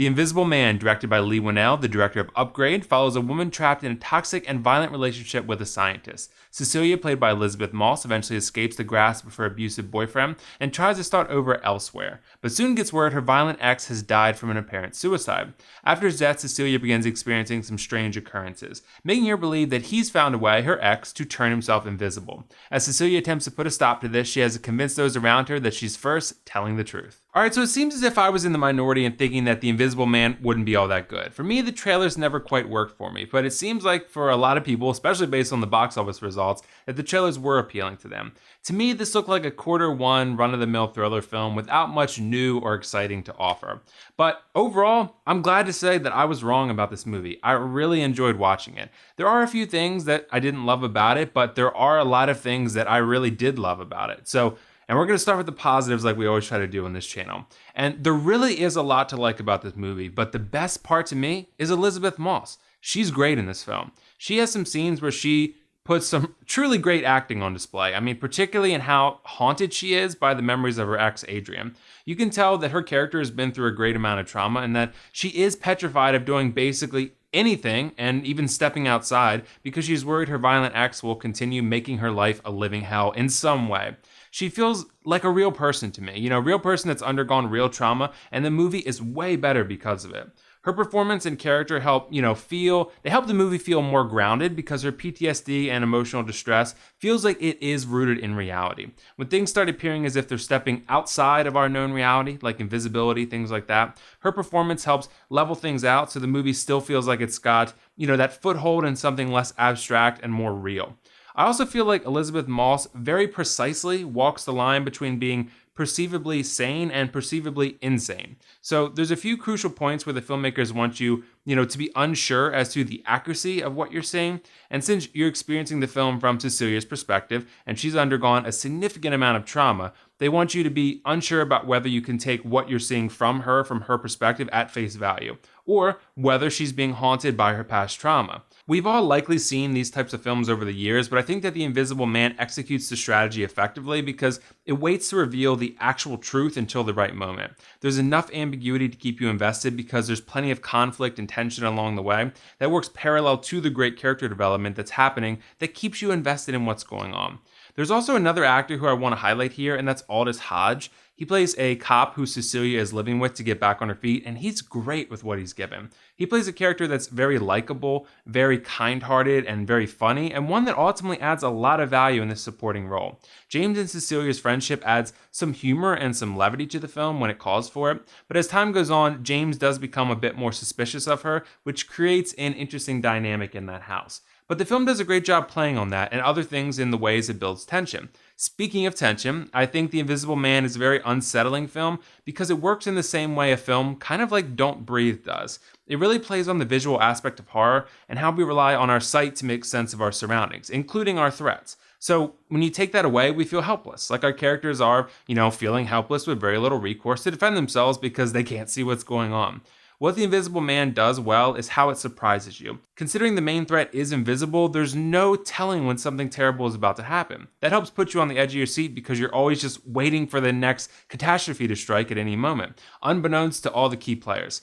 The Invisible Man, directed by Lee Winnell, the director of Upgrade, follows a woman trapped in a toxic and violent relationship with a scientist. Cecilia, played by Elizabeth Moss, eventually escapes the grasp of her abusive boyfriend and tries to start over elsewhere, but soon gets word her violent ex has died from an apparent suicide. After his death, Cecilia begins experiencing some strange occurrences, making her believe that he's found a way, her ex, to turn himself invisible. As Cecilia attempts to put a stop to this, she has to convince those around her that she's first telling the truth. Alright, so it seems as if I was in the minority in thinking that The Invisible Man wouldn't be all that good. For me, the trailers never quite worked for me, but it seems like for a lot of people, especially based on the box office results, that the trailers were appealing to them. To me, this looked like a quarter-one, run-of-the-mill thriller film without much new or exciting to offer. But overall, I'm glad to say that I was wrong about this movie. I really enjoyed watching it. There are a few things that I didn't love about it, but there are a lot of things that I really did love about it. And we're going to start with the positives like we always try to do on this channel. And there really is a lot to like about this movie, but the best part to me is Elizabeth Moss. She's great in this film. She has some scenes where she puts some truly great acting on display. I mean, particularly in how haunted she is by the memories of her ex, Adrian. You can tell that her character has been through a great amount of trauma and that she is petrified of doing basically anything and even stepping outside because she's worried her violent ex will continue making her life a living hell in some way. She feels like a real person to me, a real person that's undergone real trauma, and the movie is way better because of it. Her performance and character help the movie feel more grounded because her PTSD and emotional distress feels like it is rooted in reality. When things start appearing as if they're stepping outside of our known reality, like invisibility, things like that, her performance helps level things out so the movie still feels like it's got, that foothold in something less abstract and more real. I also feel like Elizabeth Moss very precisely walks the line between being perceivably sane and perceivably insane. So there's a few crucial points where the filmmakers want you, to be unsure as to the accuracy of what you're saying. And since you're experiencing the film from Cecilia's perspective, and she's undergone a significant amount of trauma, they want you to be unsure about whether you can take what you're seeing from her perspective at face value, or whether she's being haunted by her past trauma. We've all likely seen these types of films over the years, but I think that The Invisible Man executes the strategy effectively because it waits to reveal the actual truth until the right moment. There's enough ambiguity to keep you invested because there's plenty of conflict and tension along the way that works parallel to the great character development that's happening that keeps you invested in what's going on. There's also another actor who I want to highlight here, and that's Aldous Hodge. He plays a cop who Cecilia is living with to get back on her feet, and he's great with what he's given. He plays a character that's very likable, very kind-hearted, and very funny, and one that ultimately adds a lot of value in this supporting role. James and Cecilia's friendship adds some humor and some levity to the film when it calls for it, but as time goes on, James does become a bit more suspicious of her, which creates an interesting dynamic in that house. But the film does a great job playing on that and other things in the ways it builds tension. Speaking of tension, I think The Invisible Man is a very unsettling film because it works in the same way a film kind of like Don't Breathe does. It really plays on the visual aspect of horror and how we rely on our sight to make sense of our surroundings, including our threats. So when you take that away, we feel helpless. Like our characters are, feeling helpless with very little recourse to defend themselves because they can't see what's going on. What The Invisible Man does well is how it surprises you. Considering the main threat is invisible, there's no telling when something terrible is about to happen. That helps put you on the edge of your seat because you're always just waiting for the next catastrophe to strike at any moment, unbeknownst to all the key players.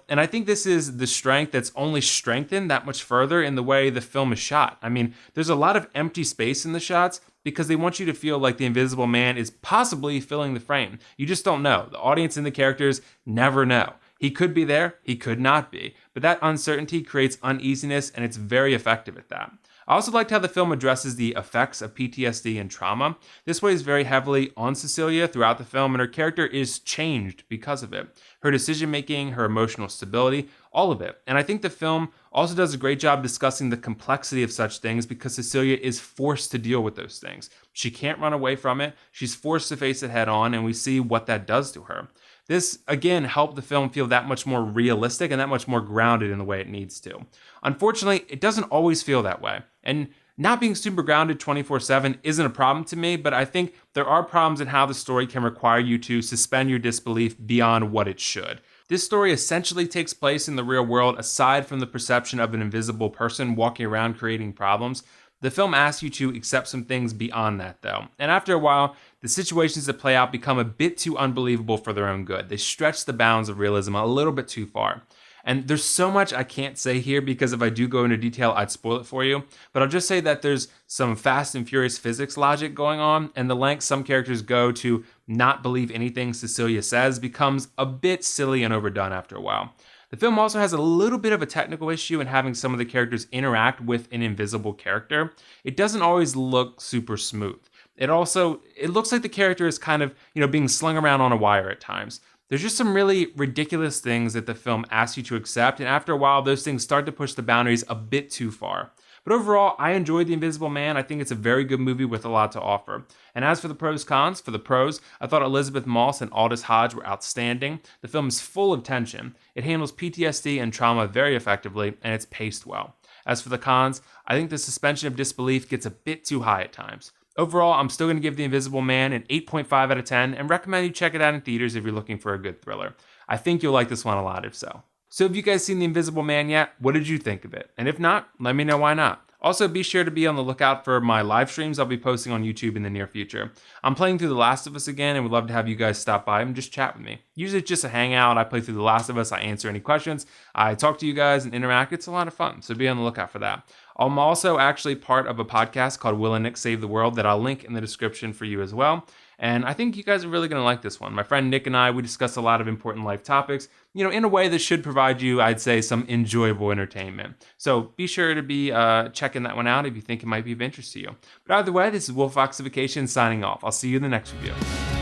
And I think this is the strength that's only strengthened that much further in the way the film is shot. I mean, there's a lot of empty space in the shots because they want you to feel like the Invisible Man is possibly filling the frame. You just don't know. The audience and the characters never know. He could be there, he could not be, but that uncertainty creates uneasiness and it's very effective at that. I also liked how the film addresses the effects of PTSD and trauma. This weighs very heavily on Cecilia throughout the film and her character is changed because of it. Her decision making, her emotional stability, all of it. And I think the film also does a great job discussing the complexity of such things because Cecilia is forced to deal with those things. She can't run away from it, she's forced to face it head on and we see what that does to her. This, again, helped the film feel that much more realistic and that much more grounded in the way it needs to. Unfortunately, it doesn't always feel that way. And not being super grounded 24/7 isn't a problem to me, but I think there are problems in how the story can require you to suspend your disbelief beyond what it should. This story essentially takes place in the real world aside from the perception of an invisible person walking around creating problems. The film asks you to accept some things beyond that, though. And after a while, the situations that play out become a bit too unbelievable for their own good. They stretch the bounds of realism a little bit too far. And there's so much I can't say here because if I do go into detail, I'd spoil it for you. But I'll just say that there's some Fast and Furious physics logic going on, and the length some characters go to not believe anything Cecilia says becomes a bit silly and overdone after a while. The film also has a little bit of a technical issue in having some of the characters interact with an invisible character. It doesn't always look super smooth. It looks like the character is kind of, being slung around on a wire at times. There's just some really ridiculous things that the film asks you to accept, and after a while, those things start to push the boundaries a bit too far. But overall, I enjoyed The Invisible Man. I think it's a very good movie with a lot to offer. And as for the pros-cons, for the pros, I thought Elizabeth Moss and Aldous Hodge were outstanding. The film is full of tension. It handles PTSD and trauma very effectively, and it's paced well. As for the cons, I think the suspension of disbelief gets a bit too high at times. Overall, I'm still going to give The Invisible Man an 8.5 out of 10 and recommend you check it out in theaters if you're looking for a good thriller. I think you'll like this one a lot if so. So have you guys seen The Invisible Man yet? What did you think of it? And if not, let me know why not. Also, be sure to be on the lookout for my live streams I'll be posting on YouTube in the near future. I'm playing through The Last of Us again and would love to have you guys stop by and just chat with me. Usually it's just a hangout. I play through The Last of Us. I answer any questions. I talk to you guys and interact. It's a lot of fun, so be on the lookout for that. I'm also actually part of a podcast called Will and Nick Save the World that I'll link in the description for you as well. And I think you guys are really going to like this one. My friend Nick and I, we discuss a lot of important life topics, in a way that should provide you, I'd say, some enjoyable entertainment. So be sure to be checking that one out if you think it might be of interest to you. But either way, this is WillFoxification signing off. I'll see you in the next review.